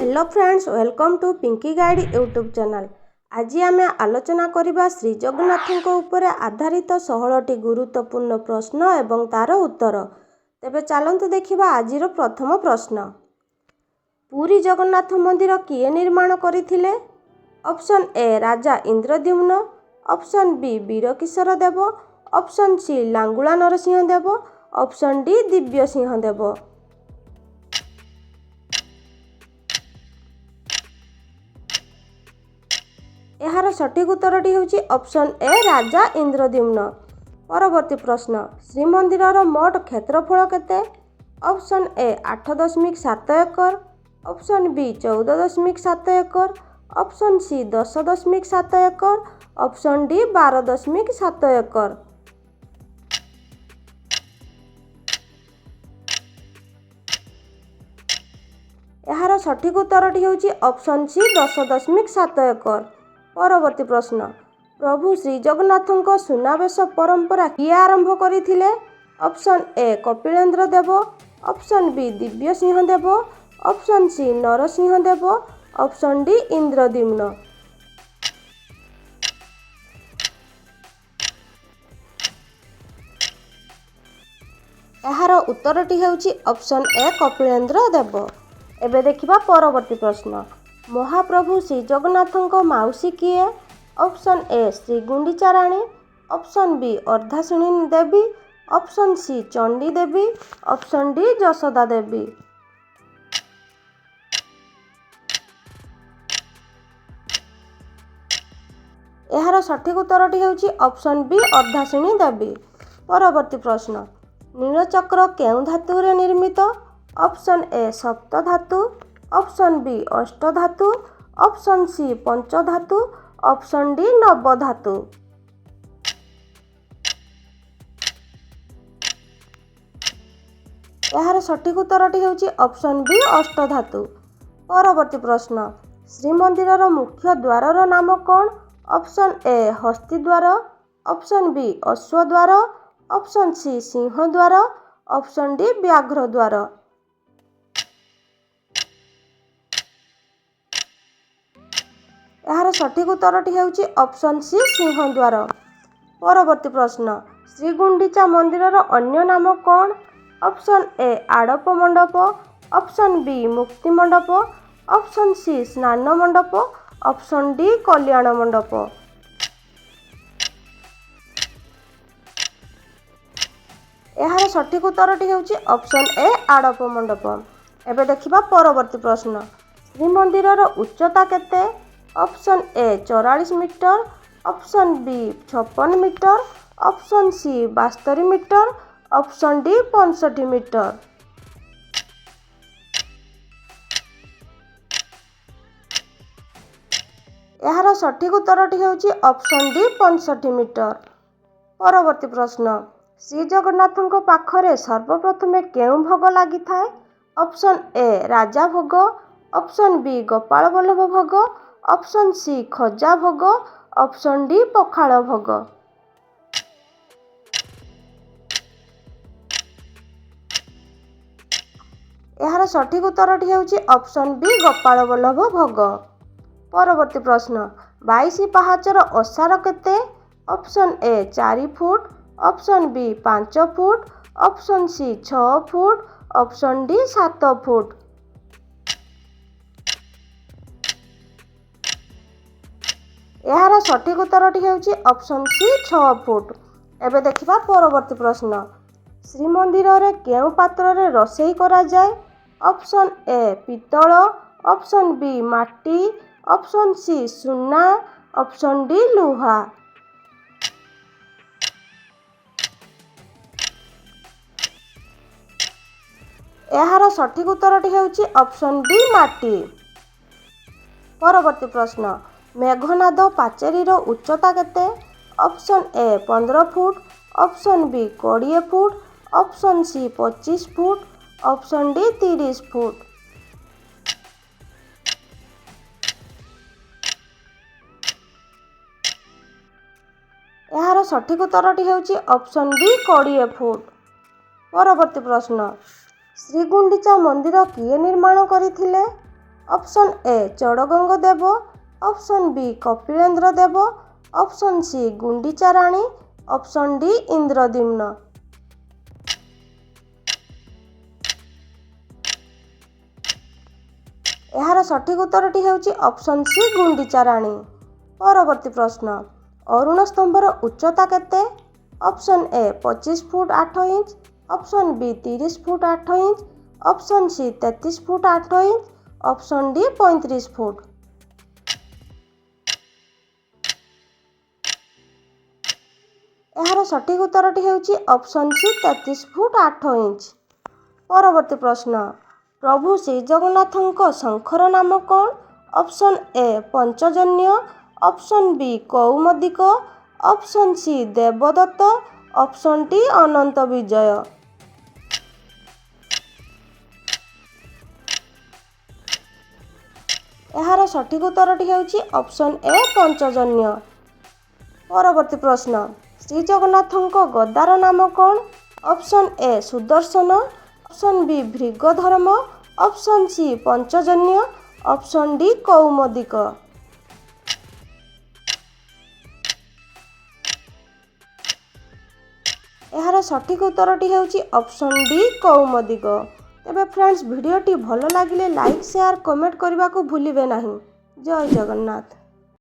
Hello friends, welcome to Pinky guide YouTube channel. आज आम आलोचना करबा श्री जगन्नाथ ऊपर आधारित 16टी गुरुत्वपूर्ण प्रश्न एवं तार उत्तर। तेबे चलतु देखिबा आजिर प्रथम प्रश्न। पुरी जगन्नाथ मंदिर किए निर्माण करथिले? Option A Raja Indradyumna, option B Virakishore Dev, option C Langula Narasimha Dev, option D Divya Singh देव। यार सठिक उत्तरटी होची ऑप्शन ए राजा इंद्रद्युम्न। परवर्ती प्रश्न। श्रीमंदिर मोट क्षेत्रफल केते? Option A 8.7 acre, option B 14.7 acre, option C 10.7 acre, option D 12.7 acre. यार सठिक उत्तरटी होची ऑप्शन सी 10.7 एकर। परवर्ती प्रश्न। प्रभु श्री जगन्नाथ सुनावेश परंपरा किए आरंभ करथिले? Option A Kapilendra Dev, option B Divya Singh Dev, option C Narasingha Dev, option D Indradyumna. यार उत्तरटी होची ऑप्शन ए कपिलेन्द्र देव। एबे देखिबा परवर्ती प्रश्न। महाप्रभु श्री जगन्नाथ माउसी किए? Option A Shri Gundicha Rani, option B अर्धासिनी Devi, option C Chandi Devi, option D Yashoda देवी। यार सठिक उत्तरटी होची ऑप्शन बी अर्धासिनी देवी। परवर्ती प्रश्न। नीलचक्र केउं धातु रे निर्मित? ऑप्शन ए सप्त धातु, ऑप्शन बी अष्ट धातु, ऑप्शन सी पंच धातु, ऑप्शन डी नव धातु। यार सठिक उत्तरटी होची ऑप्शन बी अष्ट धातु। परवर्ती प्रश्न। श्रीमंदिर मुख्य द्वार नाम कौन? ऑप्शन ए हस्ती द्वार, ऑप्शन बी अश्व द्वार, ऑप्शन सी सिंह द्वार, ऑप्शन डी व्याघ्र द्वार। यार सठिक उत्तरटी होची ऑप्शन सी सिंह द्वार। परवर्ती प्रश्न। श्रीगुंडीचा मंदिर अन्य नाम कौन? ऑप्शन ए आड़प मंडप, ऑप्शन बी मुक्ति मंडप, ऑप्शन सी स्नान मंडप, ऑप्शन डी कल्याण मंडप। यार सठिक उत्तरटी होची ऑप्शन ए आड़प मंडप। एबे देखिबा परवर्ती प्रश्न। श्रीमंदिर उच्चता केते? Option A 44 metre, option B 56 metre, option C 72 metre, option D 65 metre. यार सठिक उत्तरटी होची ऑप्शन डी 65 मीटर। परवर्ती प्रश्न। श्री जगन्नाथ पाखरे सर्वप्रथमे केउं भोग लागि थाए? ऑप्शन ए राजा भोग, ऑप्शन बी गोपाल वल्लभ भोग, ऑप्शन सी खजा भोग, ऑप्शन डी पखाल भोग। यार सठिक उत्तरटी होची ऑप्शन बी गोपाल वल्लभ भोग। परवर्ती प्रश्न। 22 पाहाचर ओसार केते? Option A 4 foot, option B 5 foot, option C 6 foot, option D 7 foot. यार सठिक उत्तरटी होची ऑप्शन सी 6 फुट। एबे देखिबा परवर्ती प्रश्न। श्रीमंदिर रे केउं पात्र रे रोषेई करा जाए? ऑप्शन ए पितल, ऑप्शन बी माटी, ऑप्शन सी सुना, ऑप्शन डी लुहा। यार सठिक उत्तरटी होची ऑप्शन बी माटी। परवर्ती प्रश्न। मेघनाद पाचेरीर उच्चता केते? Option A 15 foot, option B 20 foot, option C 25 foot, option D 30 foot. यार सठिक उत्तरटी होची ऑप्शन बी 20 फुट। परवर्ती प्रश्न। श्रीगुंडीचा मंदिर किए निर्माण करथिले? Option A Chodaganga Dev, option B Kapilendra Dev, option C Gundicha Rani, option D Indradyumna. ଏହାର ସଠିକ ଉତ୍ତରଟି ହେଉଛି ଅପସନ୍ ସି ଗୁଣ୍ଡିଚା ରାଣୀ। ପରବର୍ତ୍ତୀ ପ୍ରଶ୍ନ, ଅରୁଣ ସ୍ତମ୍ଭର ଉଚ୍ଚତା କେତେ? Option A 25 foot 8 inch, option B 30 foot 8 inch, option C 33 foot 8 inch, option D 35 foot. ଏହାର ସଠିକ ଉତ୍ତରଟି ହେଉଛି ଅପସନ୍ ସି 33 ଫୁଟ 8 ଇଞ୍ଚ। ପରବର୍ତ୍ତୀ ପ୍ରଶ୍ନ, ପ୍ରଭୁ ଶ୍ରୀଜଗନ୍ନାଥଙ୍କ ଶଙ୍ଖର ନାମ କ'ଣ? Option A Panchajanya, option B Kaumudika, option C ଦେବଦତ୍ତ, ଅପସନ୍ ଡି ଅନନ୍ତ ବିଜୟ। ଏହାର ସଠିକ ଉତ୍ତରଟି ହେଉଛି ଅପସନ୍ ଏ ପଞ୍ଚଜନ୍ୟ। ପରବର୍ତ୍ତୀ ପ୍ରଶ୍ନ, ଶ୍ରୀଜଗନ୍ନାଥଙ୍କ ଗଦାର ନାମ କ'ଣ? Option A Sudarshan, option B Bhrigadharma, option C Panchajanya, option D Kaumudika. ଏହାର ସଠିକ ଉତ୍ତରଟି ହେଉଛି ଅପସନ୍ ଡି କୌମୁଦିକ। ତେବେ ଫ୍ରେଣ୍ଡସ୍, ଭିଡ଼ିଓଟି ଭଲ ଲାଗିଲେ ଲାଇକ୍, ସେୟାର, କମେଣ୍ଟ କରିବାକୁ ଭୁଲିବେ ନାହିଁ। ଜୟ ଜଗନ୍ନାଥ।